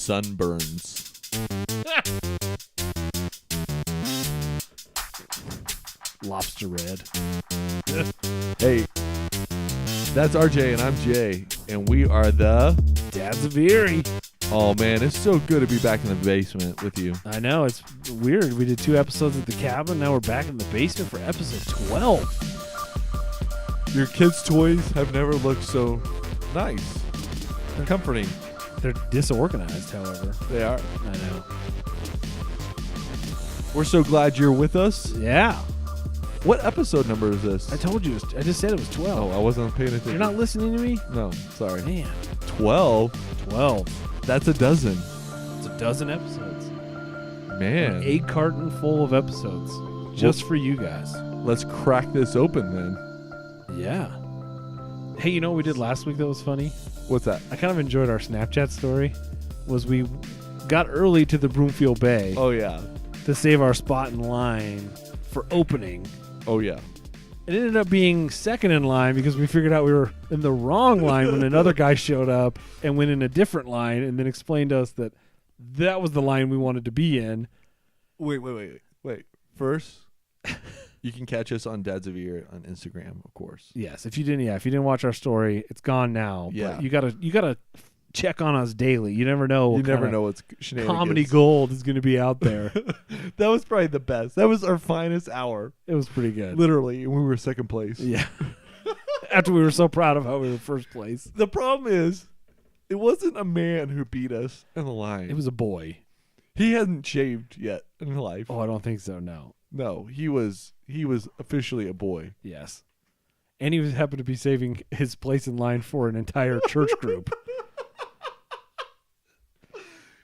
sunburns. Lobster red. Hey, that's RJ and I'm Jay, and we are the Dads of Erie. Oh man, it's so good to be back in the basement with you. I know, it's weird. We did 2 episodes at the cabin. Now we're back in the basement for episode 12. Your kids' toys have never looked so nice and comforting. They're disorganized, however. They are. I know. We're so glad you're with us. Yeah. What episode number is this? I told you. I just said it was 12. Oh, I wasn't paying attention. You're not listening to me? No, sorry. Man. 12? 12. That's a dozen. It's a dozen episodes. Man. An egg carton full of episodes. Just for you guys. Let's crack this open then. Yeah. Hey, you know what we did last week that was funny? What's that? I kind of enjoyed our Snapchat story. Was we got early to the Broomfield Bay Oh, yeah. to save our spot in line for opening. Oh, yeah. It ended up being second in line because we figured out we were in the wrong line when another guy showed up and went in a different line and then explained to us that that was the line we wanted to be in. Wait. First, you can catch us on Dads of Erie on Instagram, of course. Yes, if you didn't watch our story, it's gone now. Yeah. But you gotta check on us daily. You never know. You never know what's shenanigans. Comedy gold is going to be out there. That was probably the best. That was our finest hour. It was pretty good. Literally, we were second place. Yeah. After we were so proud of how we were first place. The problem is, it wasn't a man who beat us in the line. It was a boy. He hadn't shaved yet in life. Oh, I don't think so, no. No, he was officially a boy. Yes. And he happened to be saving his place in line for an entire church group.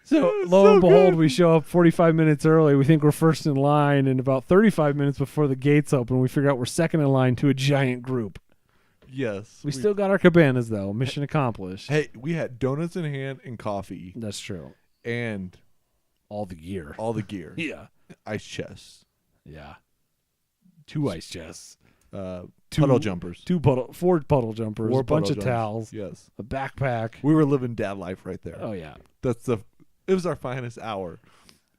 So, lo and behold, we show up 45 minutes early. We think we're first in line, and about 35 minutes before the gates open, we figure out we're second in line to a giant group. Yes. We still got our cabanas, though. Mission accomplished. Hey, we had donuts in hand and coffee. That's true. And all the gear. Yeah. Ice chests. Yeah. 2 ice chests. Puddle jumpers. 4 puddle jumpers. A bunch of towels. Yes. A backpack. We were living dad life right there. Oh, yeah. It was our finest hour.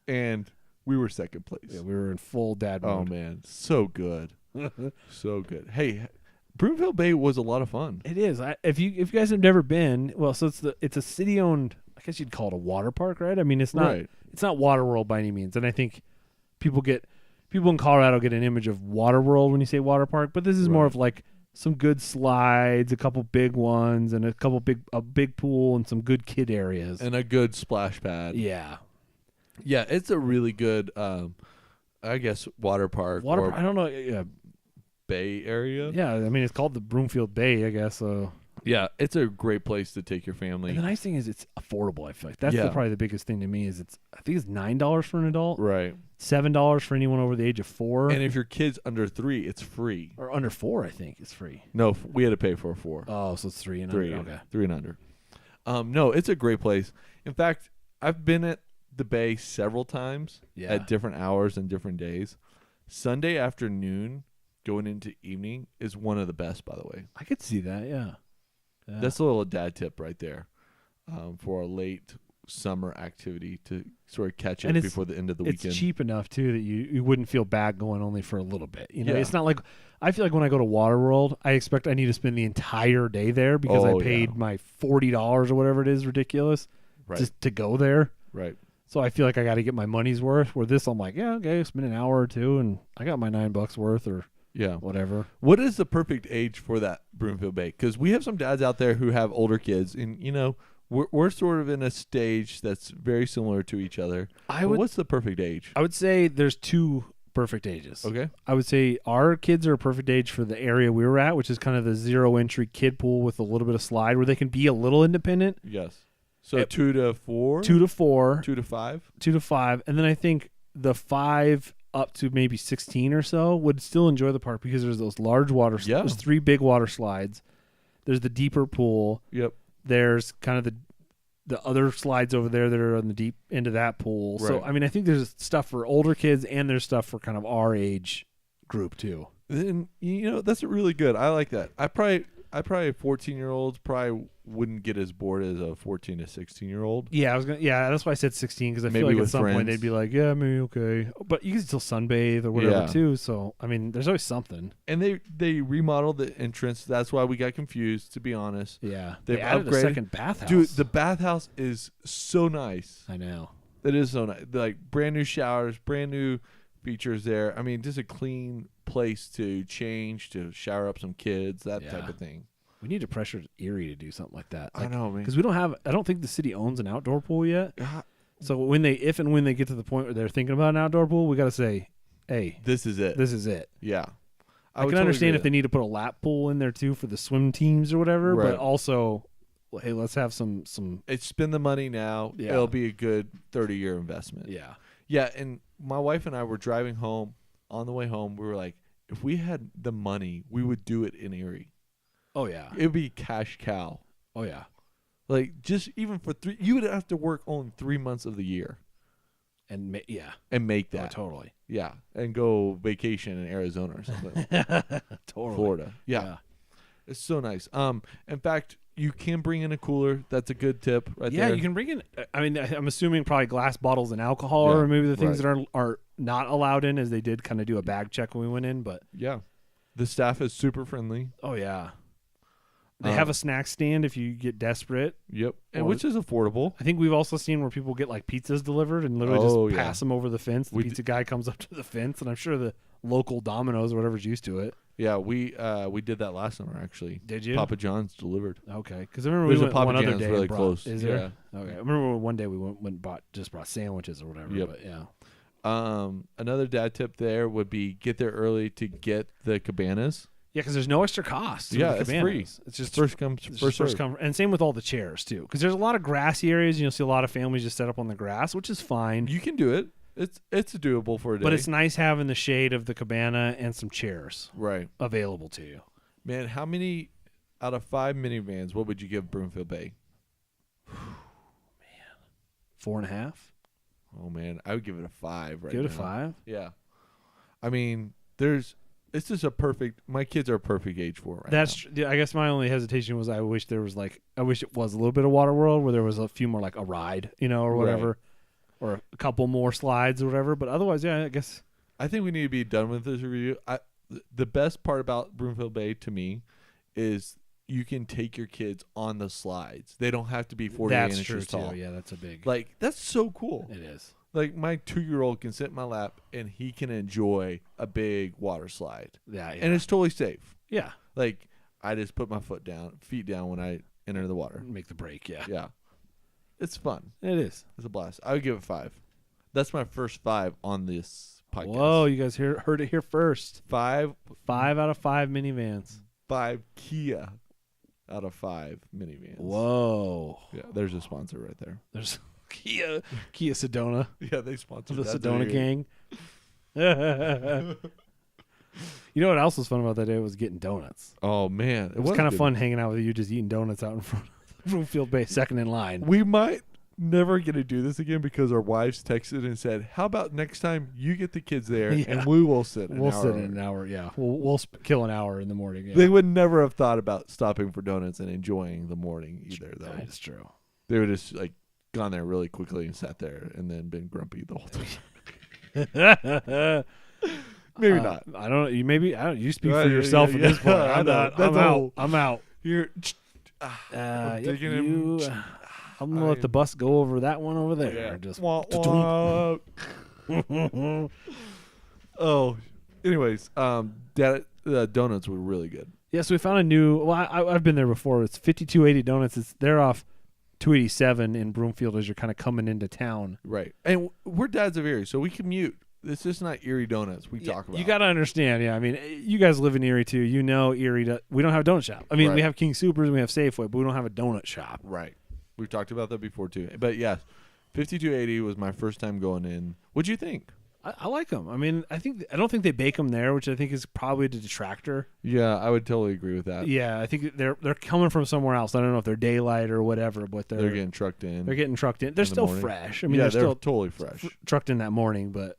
And we were second place. Yeah, we were in full dad mode. Oh, man. So good. So good. Hey, Broomfield Bay was a lot of fun. It is. If you guys have never been, well, so it's a city-owned, I guess you'd call it a water park, right? I mean, it's not It's not Water World by any means. And I think people in Colorado get an image of Water World when you say water park, but this is more of like some good slides, a couple big ones, and a big pool and some good kid areas. And a good splash pad. Yeah. Yeah, it's a really good I guess water park. I don't know. Yeah. Bay area. Yeah, I mean it's called the Broomfield Bay, I guess. So yeah, it's a great place to take your family. And the nice thing is it's affordable. I feel like that's probably the biggest thing to me is I think it's $9 for an adult, right? $7 for anyone over the age of 4. And if your kid's under 3, it's free. Or under 4, I think it's free. No, we had to pay for a 4. Oh, so it's 3 and under. Okay, 3 and under. No, it's a great place. In fact, I've been at the Bay several times at different hours and different days. Sunday afternoon, going into evening is one of the best, by the way. I could see that, yeah. That's a little dad tip right there for a late summer activity to sort of catch it before the end of the weekend. It's cheap enough, too, that you wouldn't feel bad going only for a little bit. You know, it's not like, I feel like when I go to Water World, I expect I need to spend the entire day there because I paid my $40 or whatever it is, ridiculous, just to go there. Right. So I feel like I got to get my money's worth. Where this, I'm like, yeah, okay, spend an hour or two, and I got my $9 worth or whatever. What is the perfect age for that Broomfield Bay? Because we have some dads out there who have older kids, and you know we're sort of in a stage that's very similar to each other. What's the perfect age? I would say there's 2 perfect ages. Okay. I would say our kids are a perfect age for the area we were at, which is kind of the 0 entry kid pool with a little bit of slide where they can be a little independent. Yes. So 2 to 4? 2 to 4. 2 to 5? 2 to 5. And then I think the 5 up to maybe 16 or so would still enjoy the park because there's those large water slides. There's 3 big water slides. There's the deeper pool. Yep. There's kind of the other slides over there that are on the deep end of that pool. Right. So, I mean, I think there's stuff for older kids and there's stuff for kind of our age group too. And, you know, that's really good. I like that. I probably 14-year-olds probably wouldn't get as bored as a 14 to 16-year-old. Yeah, that's why I said 16 because I feel like at some point they'd be like, yeah, maybe okay, but you can still sunbathe or whatever too. So I mean, there's always something. And they remodeled the entrance. That's why we got confused. To be honest. Yeah, they added a second bathhouse. Dude, the bathhouse is so nice. I know. It is so nice. Like brand new showers, brand new features there. I mean, just a clean place to change, to shower up some kids, that type of thing. We need to pressure Erie to do something like that. I know, man. Because I don't think the city owns an outdoor pool yet. So if and when they get to the point where they're thinking about an outdoor pool, we got to say, hey, this is it. This is it. Yeah. I can understand if they need to put a lap pool in there too for the swim teams or whatever, but also, hey, let's have some. Spend the money now. Yeah. It'll be a good 30-year investment. Yeah. Yeah, and my wife and I were driving home. On the way home, we were like, if we had the money, we would do it in Erie. Oh, yeah. It would be cash cow. Oh, yeah. Like, just even for you would have to work only 3 months of the year. And make that. Oh, totally. Yeah, and go vacation in Arizona or something. Totally. Florida. Yeah. It's so nice. In fact, you can bring in a cooler. That's a good tip right there. Yeah, you can bring in, I mean, I'm assuming probably glass bottles and alcohol or maybe the things that are not allowed in, as they did kind of do a bag check when we went in. But yeah, the staff is super friendly. Oh, yeah. They have a snack stand if you get desperate. Yep, and which is affordable. I think we've also seen where people get like pizzas delivered and literally just pass them over the fence. The pizza guy comes up to the fence, and I'm sure the local Domino's or whatever's used to it. Yeah, we did that last summer actually. Did you? Papa John's delivered. Okay, because I remember we went one other day really and brought, close. Is there? Yeah. Okay, I remember one day we went and brought sandwiches or whatever. Yep. But yeah. Another dad tip there would be get there early to get the cabanas. Yeah, because there's no extra cost. Yeah, it's free. It's just first come, first serve. And same with all the chairs too, because there's a lot of grassy areas. You'll see a lot of families just set up on the grass, which is fine. You can do it. It's doable for a day. But it's nice having the shade of the cabana and some chairs available to you. Man, how many out of 5 minivans? What would you give Broomfield Bay? Man, 4.5. Oh man, I would give it a 5. Right? Give it a 5. Yeah. I mean, it's just a perfect. My kids are a perfect age for it right That's now. I guess my only hesitation was I wish it was a little bit of Water World where there was a few more like a ride, or whatever, or a couple more slides or whatever. But otherwise, yeah, I guess. I think we need to be done with this review. The best part about Broomfield Bay to me is you can take your kids on the slides. They don't have to be 48 inches tall. Too. Yeah, that's a big. Like that's so cool. It is. Like my 2-year-old can sit in my lap and he can enjoy a big water slide. Yeah. And it's totally safe. Yeah. Like I just put my feet down when I enter the water. Make the break. Yeah. Yeah. It's fun. It is. It's a blast. I would give it 5. That's my first 5 on this podcast. Whoa, you guys heard it here first. 5 out of 5 minivans. 5 Kia out of 5 minivans. Whoa. Yeah, there's a sponsor right there. There's Kia Sedona. Yeah, they sponsored the that Sedona gang. You know what else was fun about that day was getting donuts. Oh man, it was kind of fun hanging out with you, just eating donuts out in front of Broomfield Bay, second in line. We might never get to do this again because our wives texted and said, "How about next time you get the kids there and we will sit? We'll sit in an hour. Yeah, we'll kill an hour in the morning." Yeah. They would never have thought about stopping for donuts and enjoying the morning either, though. That's true. They would just like gone there really quickly and sat there and then been grumpy the whole time. Maybe not. I don't know. You speak for yourself at this point. I'm out. I'm out. You're digging him. I'm gonna let the bus go over that one over there. Yeah. Just oh. Anyways, donuts were really good. Yeah, so we found a new. Well, I've been there before. It's 5280 Donuts. They're off 287 in Broomfield as you're kind of coming into town. Right. And we're dads of Erie, so we commute. It's just not Erie donuts we talk about. You got to understand. Yeah, I mean, you guys live in Erie too. You know, Erie. We don't have a donut shop. I mean, we have King Soopers and we have Safeway, but we don't have a donut shop. Right. We've talked about that before too. But yeah, 5280 was my first time going in. What'd you think? I like them. I mean, I don't think they bake them there, which I think is probably the detractor. Yeah, I would totally agree with that. Yeah, I think they're coming from somewhere else. I don't know if they're daylight or whatever, but they're getting trucked in. They're getting trucked in. They're still fresh. I mean, they're still totally fresh. Trucked in that morning, but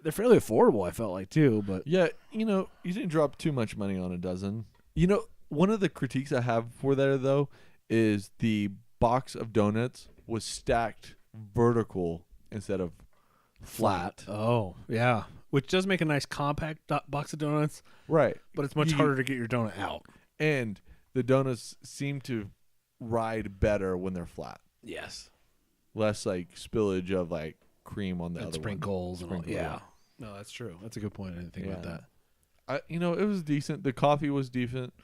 they're fairly affordable. I felt like too, but yeah, you didn't drop too much money on a dozen. One of the critiques I have for that though is the box of donuts was stacked vertical instead of flat. Oh, yeah. Which does make a nice compact box of donuts. Right. But it's much harder to get your donut out. And the donuts seem to ride better when they're flat. Yes. Less like spillage of like cream on the other sprinkles one. And all. Yeah. No, that's true. That's a good point. I didn't think about that. It was decent. The coffee was decent.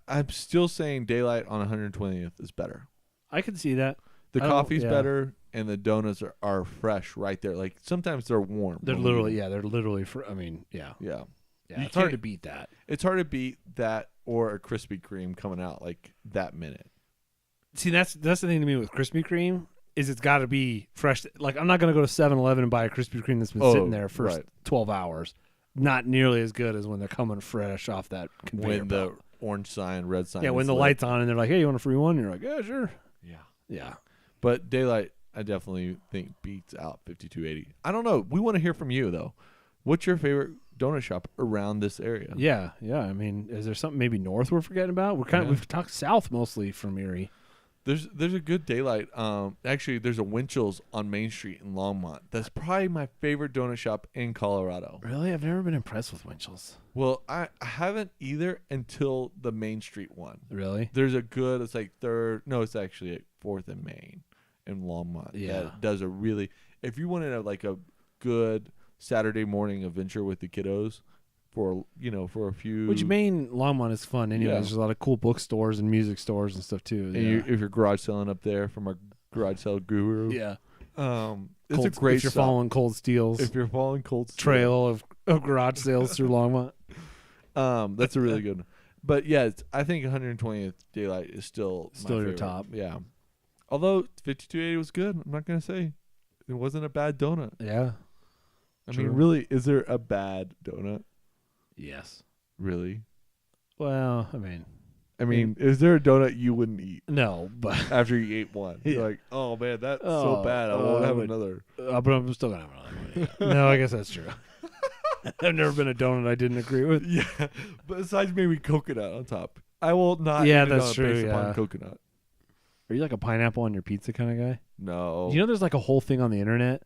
I'm still saying Daylight on 120th is better. I can see that. The coffee's better, and the donuts are fresh right there. Like sometimes they're warm. They're literally, yeah. I mean, yeah. Yeah. Yeah, it's hard to beat that. It's hard to beat that or a Krispy Kreme coming out like that minute. See, that's the thing to me with Krispy Kreme is it's got to be fresh. Like I'm not going to go to 7-Eleven and buy a Krispy Kreme that's been sitting there for 12 hours. Not nearly as good as when they're coming fresh off that conveyor belt. The orange sign, red sign. Yeah, when the light's on and they're like, "Hey, you want a free one?" And you're like, "Yeah, sure." Yeah. Yeah. But Daylight, I definitely think beats out 5280. I don't know. We want to hear from you though. What's your favorite donut shop around this area? Yeah. I mean, is there something maybe north we're forgetting about? We've talked south mostly from Erie. There's a good Daylight. Actually, there's a Winchell's on Main Street in Longmont. That's probably my favorite donut shop in Colorado. Really? I've never been impressed with Winchell's. Well, I haven't either until the Main Street one. Really? There's a good. It's like third. No, it's actually at 4th and Main in Longmont. Yeah. That does a really. If you wanted a good Saturday morning adventure with the kiddos. For a few. Which Main Longmont is fun anyway. There's a lot of cool bookstores and music stores and stuff too. And if you're garage selling up there from our garage sale guru. Yeah. It's a great if you're following Cold Steel's trail of garage sales through Longmont. That's a really good one. But yeah, I think 120th Daylight is still your favorite. top. Yeah. Although 5280 was good. I'm not gonna say it wasn't a bad donut. Yeah. I mean, really, is there a bad donut? Yes. Really? Well, I mean, is there a donut you wouldn't eat? No, but after you ate one, you're like, oh man, that's so bad. I won't have another. But I'm still gonna have another one. No, I guess that's true. I've never been a donut I didn't agree with. Yeah, besides maybe coconut on top, I will not. Yeah, eat a that's donut true. Based Yeah, upon coconut. Are you like a pineapple on your pizza kind of guy? No. You know, there's like a whole thing on the internet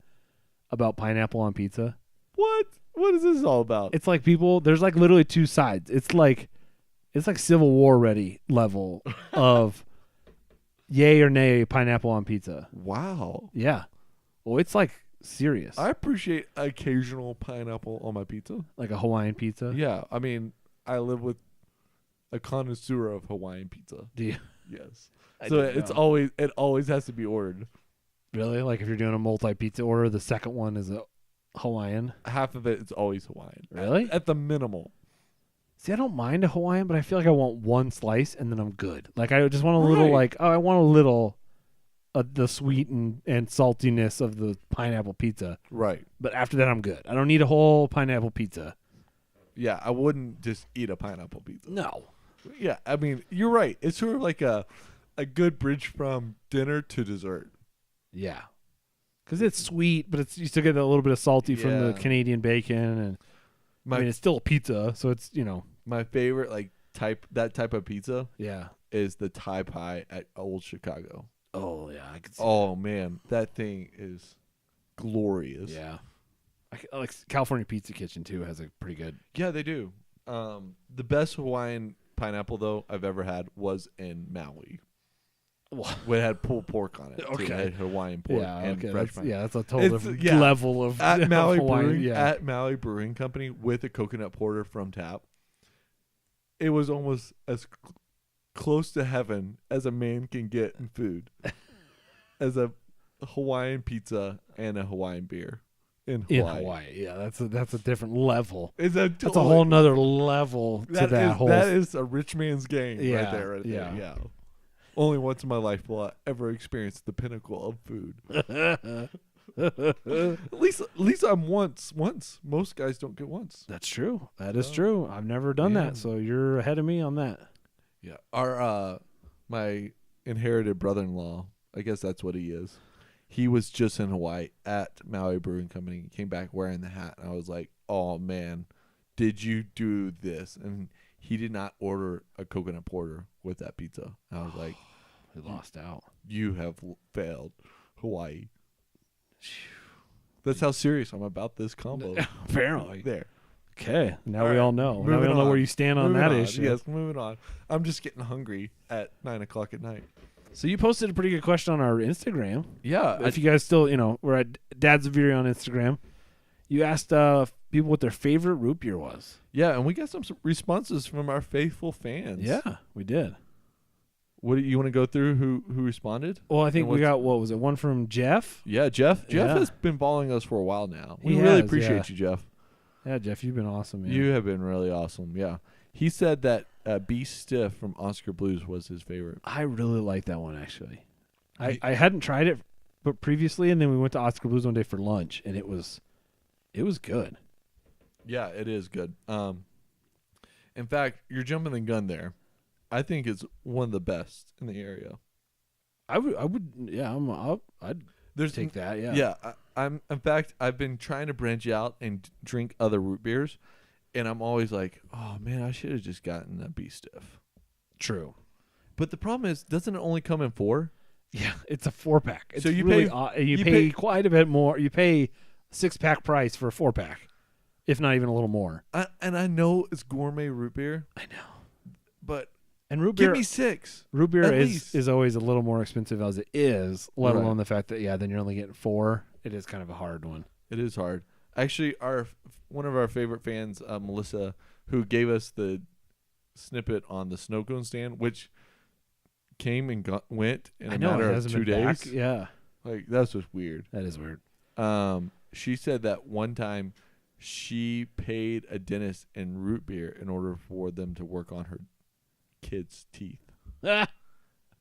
about pineapple on pizza. What? What is this all about? It's like there's like literally two sides. It's like Civil War ready level of yay or nay pineapple on pizza. Wow. Yeah. Well, it's like serious. I appreciate occasional pineapple on my pizza. Like a Hawaiian pizza? Yeah. I mean, I live with a connoisseur of Hawaiian pizza. Do you? Yes. So it always has to be ordered. Really? Like if you're doing a multi-pizza order, the second one is a Hawaiian? Half of it's always Hawaiian. Really? At the minimal. See, I don't mind a Hawaiian, but I feel like I want one slice and then I'm good. Like I just want a little I want a little the sweet and saltiness of the pineapple pizza. Right. But after that I'm good. I don't need a whole pineapple pizza. Yeah, I wouldn't just eat a pineapple pizza. No. Yeah, I mean, you're right. It's sort of like a good bridge from dinner to dessert. Yeah. Because it's sweet, but you still get a little bit of salty from the Canadian bacon, and it's still a pizza, so it's my favorite type of pizza. Yeah, is the Thai pie at Old Chicago. Oh yeah, I could see. Oh man, that thing is glorious. Yeah, like California Pizza Kitchen too has a pretty good. Yeah, they do. The best Hawaiian pineapple though I've ever had was in Maui. It had pulled pork on it. Okay, it had Hawaiian pork and fresh pineapple. Yeah, that's a total different level of at Maui Hawaiian, Brewing. At Maui Brewing Company with a coconut porter from tap. It was almost as close to heaven as a man can get in food, as a Hawaiian pizza and a Hawaiian beer in Hawaii. Yeah, that's a different level. That's a whole nother level to that whole. That is a rich man's game right there. Right yeah. There. Yeah. Only once in my life will I ever experience the pinnacle of food. At least I'm once. Most guys don't get once. That's true. That is true. I've never done that, so you're ahead of me on that. Yeah. Our my inherited brother-in-law, I guess that's what he is. He was just in Hawaii at Maui Brewing Company. He came back wearing the hat, and I was like, "Oh man, did you do this?" And he did not order a coconut porter with that pizza. And I was like, we lost out. You have failed Hawaii. That's how serious I'm about this combo. Apparently. There. Okay. Now All we right, all know. Now we all know where you stand on that issue. Yes, moving on. I'm just getting hungry at 9:00 at night. So you posted a pretty good question on our Instagram. Yeah. If you guys still, we're at Dad's Erie on Instagram. You asked people what their favorite root beer was. Yeah, and we got some responses from our faithful fans. Yeah, we did. What do you want to go through? Who responded? Well, I think we got, what was it? One from Jeff? Yeah, Jeff. Jeff has been following us for a while now. We really appreciate you, Jeff. Yeah, Jeff, you've been awesome, man. You have been really awesome. Yeah. He said that Be Stiff from Oscar Blues was his favorite. I really like that one, actually. I hadn't tried it but previously, and then we went to Oscar Blues one day for lunch, and it was good. Yeah, it is good. In fact, you're jumping the gun there. I think it's one of the best in the area. I'd take that. Yeah. Yeah. In fact, I've been trying to branch out and drink other root beers, and I'm always like, oh man, I should have just gotten a Be Stiff. True. But the problem is, doesn't it only come in 4? Yeah, it's a 4-pack. So you really pay you pay quite a bit more. You pay 6-pack price for a 4-pack, if not even a little more. And I know it's gourmet root beer. I know, but root beer, give me 6. Root beer is always a little more expensive as it is. Let alone the fact that then you're only getting 4. It is kind of a hard one. It is hard. Actually, one of our favorite fans, Melissa, who gave us the snippet on the snow cone stand, which came and went in a matter of 2 days. Yeah, like that's just weird. That is weird. She said that one time she paid a dentist in root beer in order for them to work on her kids' teeth.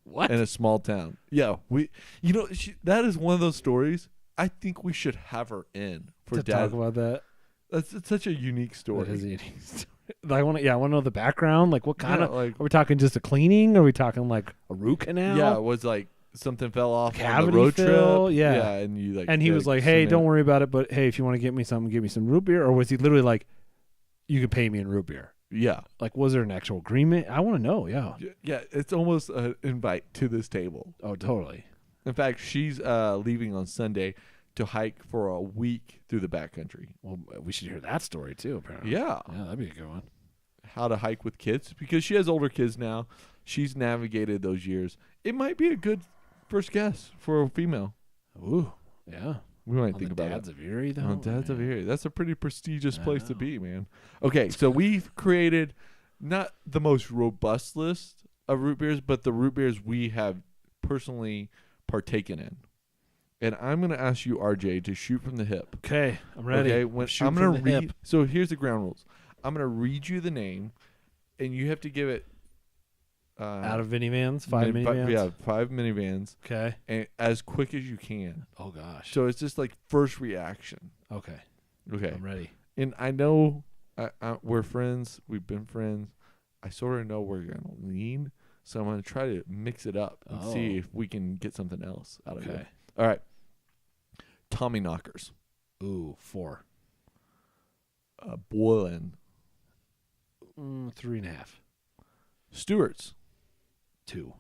What? In a small town. Yeah, that is one of those stories. I think we should have her in for to talk about that. It's such a unique story. It is a unique story. I want to know the background. Like, what kind of? Like, are we talking just a cleaning? Are we talking like a root canal? Yeah, it was like something fell off on the road fill, trip. Yeah, and he was like, "Hey, don't worry about it. But hey, if you want to get me some root beer." Or was he literally like, "You could pay me in root beer"? Yeah. Like, was there an actual agreement? I want to know. Yeah. Yeah, it's almost an invite to this table. Oh, totally. In fact, she's leaving on Sunday to hike for a week through the backcountry. Well, we should hear that story too, apparently. Yeah. Yeah, that'd be a good one. How to hike with kids, because she has older kids now. She's navigated those years. It might be a good first guess for a female. Ooh, yeah. We might think about it. Dads of Erie, though. On Dads of Erie. That's a pretty prestigious place to be, man. Okay, so we've created not the most robust list of root beers, but the root beers we have personally partaken in. And I'm going to ask you, RJ, to shoot from the hip. Okay, I'm ready. Okay, I'm going to read. So here's the ground rules. I'm going to read you the name, and you have to give it. Out of minivans? 5 minivans? Yeah, 5 minivans. Okay. And as quick as you can. Oh, gosh. So it's just like first reaction. Okay. I'm ready. And I know we're friends. We've been friends. I sort of know where you're going to lean. So I'm going to try to mix it up and see if we can get something else out of it. All right. Tommy Knockers. Ooh, 4. Boylan. 3.5. Stewart's. 2.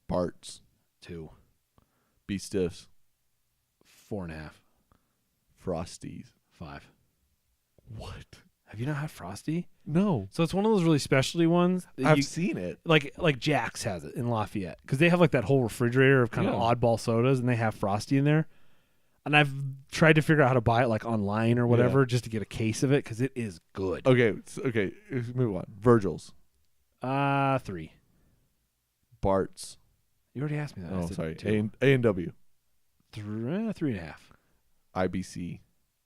Bart's. 2. Be Stiff's. 4.5. Frosty's. 5. What? Have you not had Frosty? No. So it's one of those really specialty ones. I've seen it. Like Jack's has it in Lafayette, because they have like that whole refrigerator of kind of oddball sodas, and they have Frosty in there. And I've tried to figure out how to buy it like online or whatever just to get a case of it, because it is good. Okay, let's move on. Virgil's. 3. Bart's. You already asked me that. Oh, sorry. A&W. 3.5. IBC.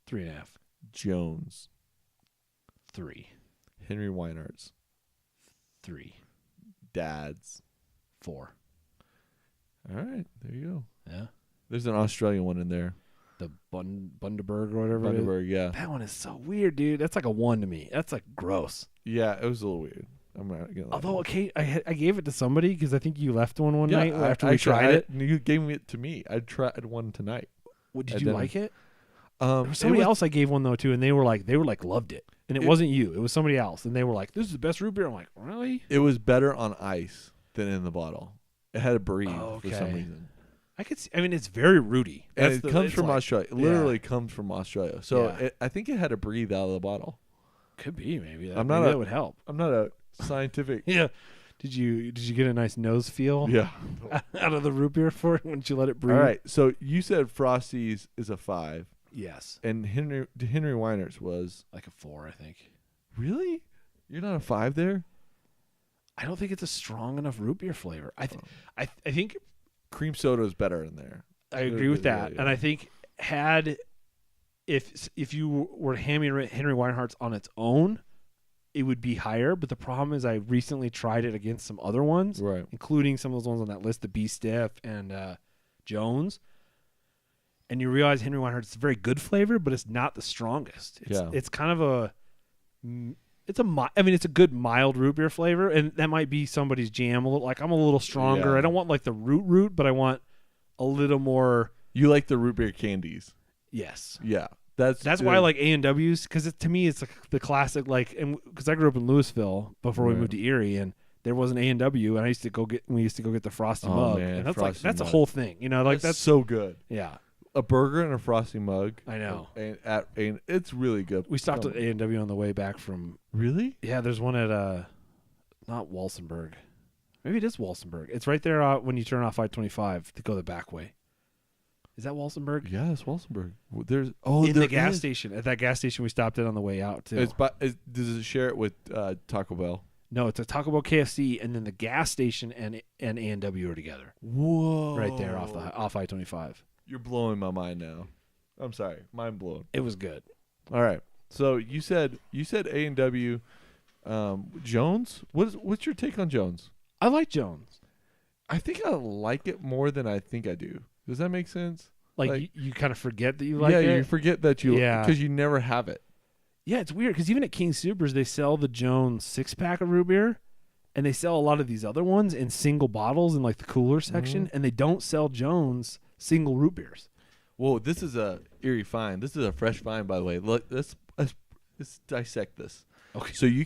3.5. Jones. 3. Henry Weinart's. 3. Dad's. 4. All right, there you go. Yeah. There's an Australian one in there. The Bundaberg or whatever. Bundaberg, yeah. That one is so weird, dude. That's like a 1 to me. That's like gross. Yeah, it was a little weird. I'm not gonna lie. Although, okay, I gave it to somebody because I think you left one night after we tried it. You gave it to me. I tried one tonight. Did you like it? There was somebody else I gave one though too, and they were like loved it, and it wasn't you. It was somebody else, and they were like, "This is the best root beer." I'm like, "Really?" It was better on ice than in the bottle. It had to breathe for some reason. I could see. I mean, it's very rooty, and it comes from Australia. It literally comes from Australia. So I think it had to breathe out of the bottle. Could be maybe. That would help. I'm not a scientific. Yeah. Did you get a nice nose feel? Yeah. out of the root beer for it when you let it breathe? All right. So you said Frosty's is a 5. Yes. And Henry Weiner's was like a 4, I think. Really? You're not a 5 there? I don't think it's a strong enough root beer flavor. I think cream soda is better in there. I agree with that, and I think if you were to hand me Henry Weinhardt's on its own, it would be higher. But the problem is, I recently tried it against some other ones, right, including some of those ones on that list, the Be Stiff and Jones. And you realize Henry Weinhardt's a very good flavor, but it's not the strongest. It's kind of it's a good mild root beer flavor, and that might be somebody's jam. I'm a little stronger. Yeah. I don't want like the root, but I want a little more. You like the root beer candies? Yes. Yeah, that's why I like A&Ws, because to me it's like the classic, and because I grew up in Louisville before we moved to Erie, and there was an A&W, and we used to go get the Frosty mug, and that's a whole thing, that's so good. Yeah. A burger and a Frosty mug. I know. And it's really good. We stopped at A&W on the way back from. Really? Yeah, there's one at not Walsenburg. Maybe it is Walsenburg. It's right there when you turn off I-25 to go the back way. Is that Walsenburg? Yeah, it's Walsenburg. There's the gas station. At that gas station we stopped at on the way out too. Does it share it with Taco Bell? No, it's a Taco Bell, KFC, and then the gas station and A&W are together. Whoa! Right there off I-25. You're blowing my mind now. I'm sorry, mind blown. It was good. All right, so you said A&W, Jones. What's your take on Jones? I like Jones. I think I like it more than I think I do. Does that make sense? Like you kind of forget that you like it. Yeah, you forget that because you never have it. Yeah, it's weird because even at King Soopers they sell the Jones 6-pack of root beer, and they sell a lot of these other ones in single bottles in like the cooler section, and they don't sell Jones single root beers. Whoa, this is a Erie find. This is a fresh find, by the way. Look, let's dissect this. Okay. So you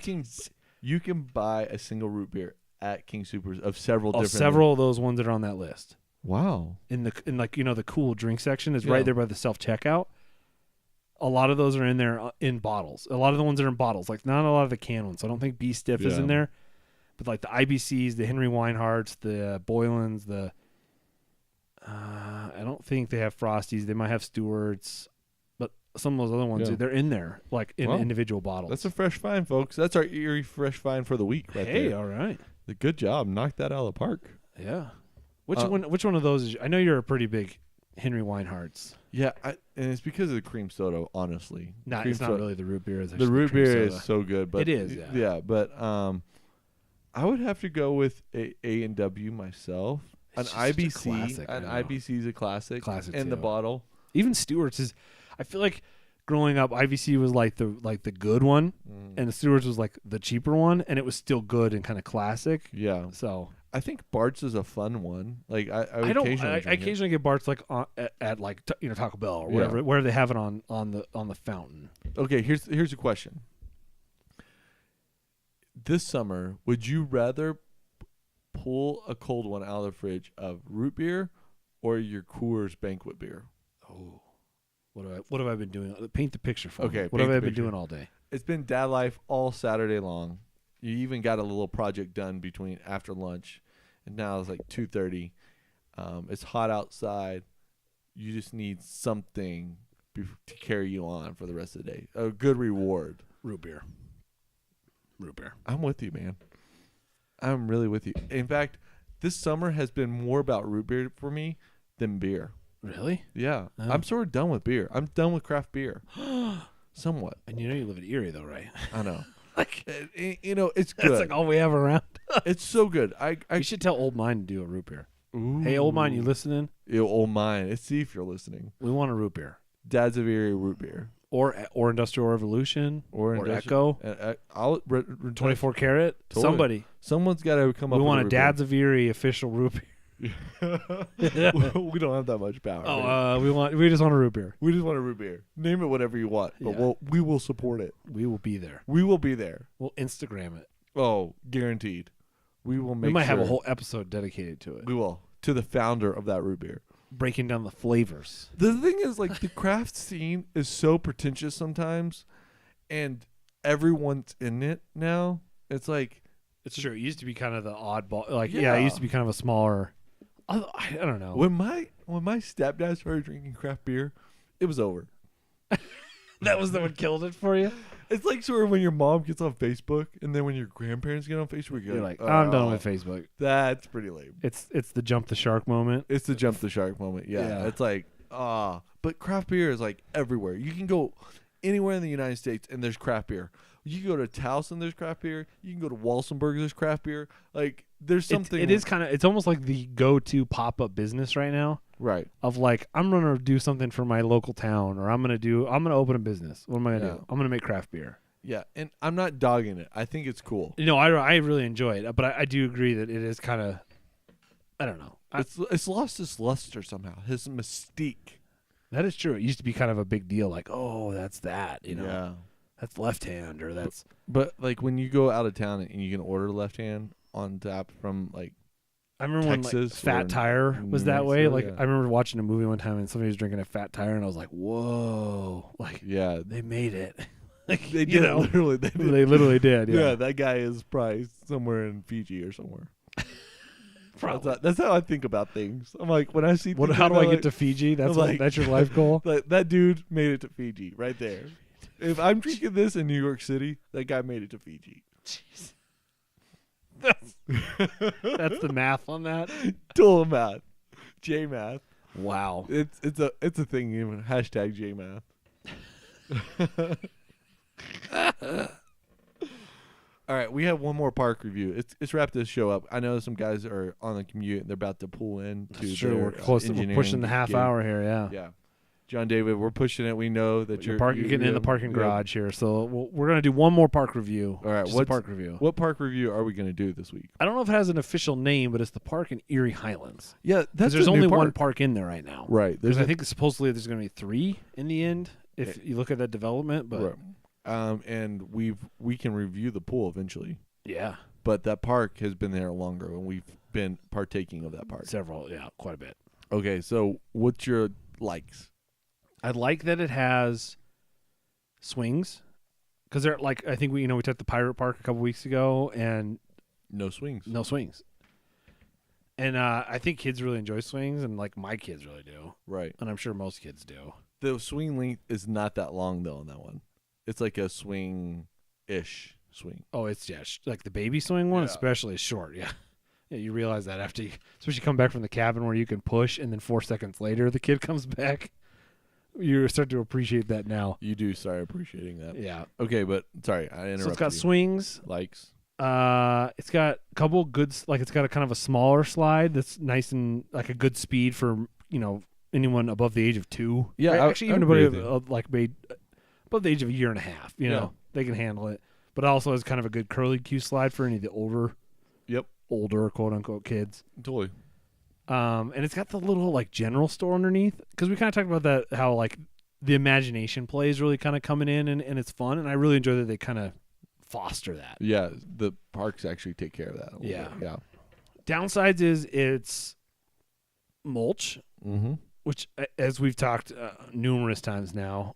can buy a single root beer at King Soopers of several different. Several of those ones that are on that list. Wow. In the cool drink section is right there by the self checkout. A lot of those are in there in bottles. A lot of the ones that are in bottles, like not a lot of the can ones. So I don't think Be Stiff is in there, but like the IBCs, the Henry Weinhardts, the Boylans, I don't think they have Frosties. They might have Stewart's, but some of those other ones, they're in there, like in individual bottles. That's a fresh find, folks. That's our Erie fresh find for the week right there. Hey, all right. Good job. Knocked that out of the park. Yeah. Which one of those is I know you're a pretty big Henry Weinhardt's. Yeah, and it's because of the cream soda, honestly. It's not really the root beer. The root beer is so good. But it is, yeah. But I would have to go with A&W myself. An IBC, IBC is a classic. Classic in the bottle. Even Stewart's is. I feel like growing up, IBC was like the good one, and the Stewart's was like the cheaper one, and it was still good and kind of classic. Yeah. So I think Bart's is a fun one. Like I occasionally get Bart's like at like Taco Bell or wherever they have it on the fountain. Okay, here's a question. This summer, would you rather pull a cold one out of the fridge of root beer or your Coors banquet beer? Oh, what have I been doing? Paint the picture for me. Okay, what have I been doing all day? It's been dad life all Saturday long. You even got a little project done between after lunch, and now it's like 2:30. It's hot outside. You just need something to carry you on for the rest of the day. A good reward. Root beer. I'm with you, man. I'm really with you. In fact, this summer has been more about root beer for me than beer. Really? Yeah. Oh. I'm sort of done with beer. I'm done with craft beer. Somewhat. And you live in Erie, though, right? I know. Like, it's good. That's like all we have around. It's so good. We should tell Old Mine to do a root beer. Ooh. Hey, Old Mine, you listening? Yo, Old Mine. Let's see if you're listening. We want a root beer. Dads of Erie root beer. Or Industrial Revolution. Or Echo. 24 Karat. Totally. Somebody. Someone's got to come up with a Dads of Erie official root beer. We don't have that much power. Oh, we just want a root beer. We just want a root beer. Name it whatever you want, but we will support it. We will be there. We will be there. We'll Instagram it. Oh, guaranteed. We will make. We might have a whole episode dedicated to it. We will, to the founder of that root beer, breaking down the flavors. The thing is, like, the craft scene is so pretentious sometimes, and everyone's in it now. It's like, it's true. It used to be kind of the oddball. Like, it used to be kind of a smaller. I don't know. When my stepdad started drinking craft beer, it was over. That was the one killed it for you. It's like sort of when your mom gets on Facebook, and then when your grandparents get on Facebook, you're like, I'm done with Facebook. That's pretty lame. It's the jump the shark moment. It's the jump the shark moment. Yeah. It's like, but craft beer is like everywhere. You can go anywhere in the United States, and there's craft beer. You can go to Towson, there's craft beer. You can go to Walsenburg, there's craft beer. Like, there's something. It is kind of. It's almost like the go-to pop-up business right now. Right. Of like, I'm gonna do something for my local town, or I'm gonna open a business. What am I gonna do? I'm gonna make craft beer. Yeah, and I'm not dogging it. I think it's cool. You know, I really enjoy it, but I do agree that it is kind of, I don't know. It's lost its luster somehow, his mystique. That is true. It used to be kind of a big deal, like, oh, that's that, you know. Yeah. That's left hand, or that's. But like when you go out of town and you can order left hand on tap from like. I remember Texas when like, Fat Tire was that way. Like I remember watching a movie one time and somebody was drinking a Fat Tire, and I was like, "Whoa!" Like, yeah, they made it. Like they did. Literally, they literally did. Yeah. That guy is probably somewhere in Fiji or somewhere. Probably. That's how I think about things. I'm like, when I see how do I get to Fiji? That's that's your life goal. That dude made it to Fiji right there. If I'm drinking this in New York City, that guy made it to Fiji. Jeez. That's the math on that. Total math. J math. Wow. It's a thing even. Hashtag J math. All right, we have one more park review. Let's wrap this show up. I know some guys are on the commute and they're about to pull in. We're close. We're pushing the half hour here. Yeah. Yeah. John David, we're pushing it. We know that you're getting in the parking garage here. So we're going to do one more park review. All right. What park review? What park review are we going to do this week? I don't know if it has an official name, but it's the park in Erie Highlands. Yeah. There's only one park in there right now. Right. I think supposedly there's going to be 3 in the end if you look at that development. But and we can review the pool eventually. Yeah. But that park has been there longer, and we've been partaking of that park. Quite a bit. Okay. So what's your likes? I like that it has swings, because they're like, I think we took the Pirate Park a couple weeks ago and no swings, and I think kids really enjoy swings, and like my kids really do, right? And I'm sure most kids do. The swing length is not that long though on that one. It's like a swing-ish swing. Oh, it's like the baby swing one, especially is short. Yeah, you realize that after especially come back from the cabin where you can push, and then 4 seconds later the kid comes back. You start to appreciate that now. You do start appreciating that. Yeah. Okay, but sorry, I interrupted. So it's got swings. Likes. It's got a couple good, like it's got a kind of a smaller slide that's nice and like a good speed for anyone above the age of 2. Yeah, right? Actually even above the age of 1.5 years. You know, they can handle it. But it also has kind of a good curly Q slide for any of the older quote unquote kids. Totally. And it's got the little like general store underneath, because we kind of talked about that, how like the imagination play is really kind of coming in and it's fun, and I really enjoy that they kind of foster that. Yeah, the parks actually take care of that. Yeah. Yeah. Downsides is it's mulch, which, as we've talked numerous times now,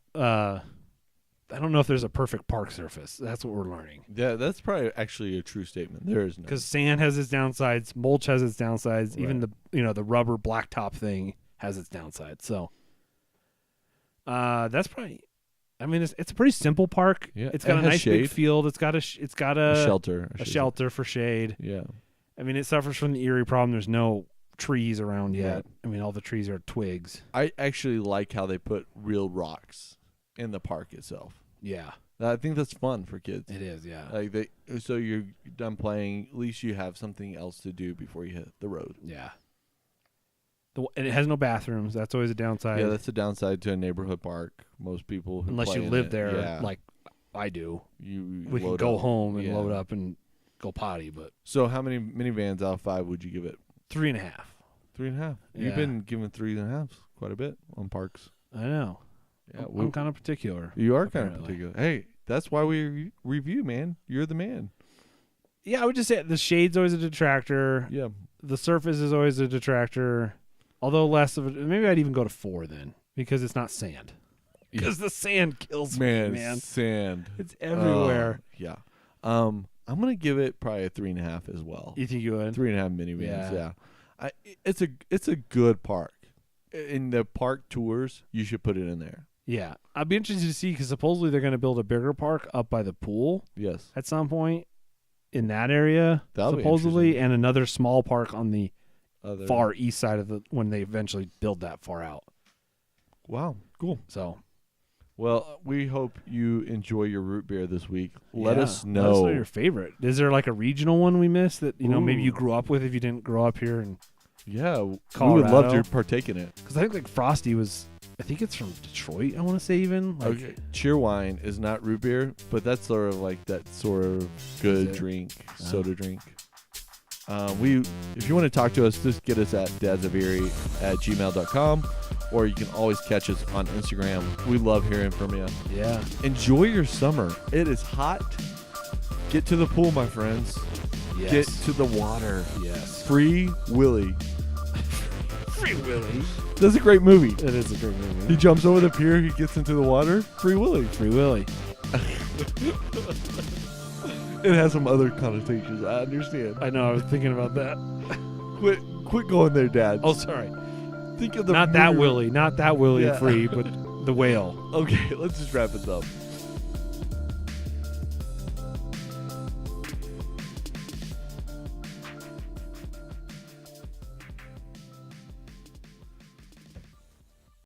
I don't know if there's a perfect park surface. That's what we're learning. Yeah, that's probably actually a true statement. There is no, because sand has its downsides, mulch has its downsides, right. Even the rubber blacktop thing has its downsides. So that's probably. I mean, it's a pretty simple park. Yeah, it's got a nice big field. It's got a shelter, a shelter for shade. Yeah. I mean, it suffers from the Erie problem. There's no trees around yet. I mean, all the trees are twigs. I actually like how they put real rocks in the park itself. Yeah. I think that's fun for kids. It is, yeah. Like so you're done playing, at least you have something else to do before you hit the road. Yeah. And it has no bathrooms. That's always a downside. Yeah, that's a downside to a neighborhood park. Most people unless you live there, like I do. We can go home and load up and go potty. But so how many minivans out of 5 would you give it? 3.5. 3.5. Yeah. You've been giving 3.5 quite a bit on parks. I know. Yeah, I'm kind of particular. You are kind of apparently. particular. Hey, that's why we review, man. You're the man. Yeah, I would just say the shade's always a detractor. Yeah. The surface is always a detractor. Although less of it, maybe I'd even go to 4 then, because it's not sand. Because the sand kills me, man. Sand. It's everywhere. Yeah. I'm gonna give it probably a 3.5 as well. You think you would? 3.5 minivans. Yeah. It's a good park. In the park tours, you should put it in there. Yeah, I'd be interested to see because supposedly they're going to build a bigger park up by the pool. Yes. At some point in that area, That'll supposedly, and another small park on the Other far east side of when they eventually build that far out. Wow, cool. So, well, we hope you enjoy your root beer this week. Let us know. Let us know your favorite. Is there like a regional one we missed that maybe you Ooh. grew up with if you didn't grow up here? And Yeah, we Colorado. would love to partake in it. because I think like Frosty was, I think it's from Detroit. I want to say even. Like, Okay, Cheerwine is not root beer, but that's sort of like that sort of good it? drink, soda drink. If you want to talk to us, just get us at dadsoferie@gmail.com, or you can always catch us on Instagram. We love hearing from you. Yeah. Enjoy your summer. It is hot. Get to the pool, my friends. Yes. Get to the water. Yes. Free Willy. Free Willy. That's a great movie. It is a great movie. He jumps over the pier. He gets into the water. Free Willy. Free Willy. It has some other connotations. I understand. I know. I was thinking about that. Quit going there, Dad. Oh, sorry. Think of the Not that movie. Willy. Not that Willy Yeah. free, but the whale. Okay, let's just wrap this up.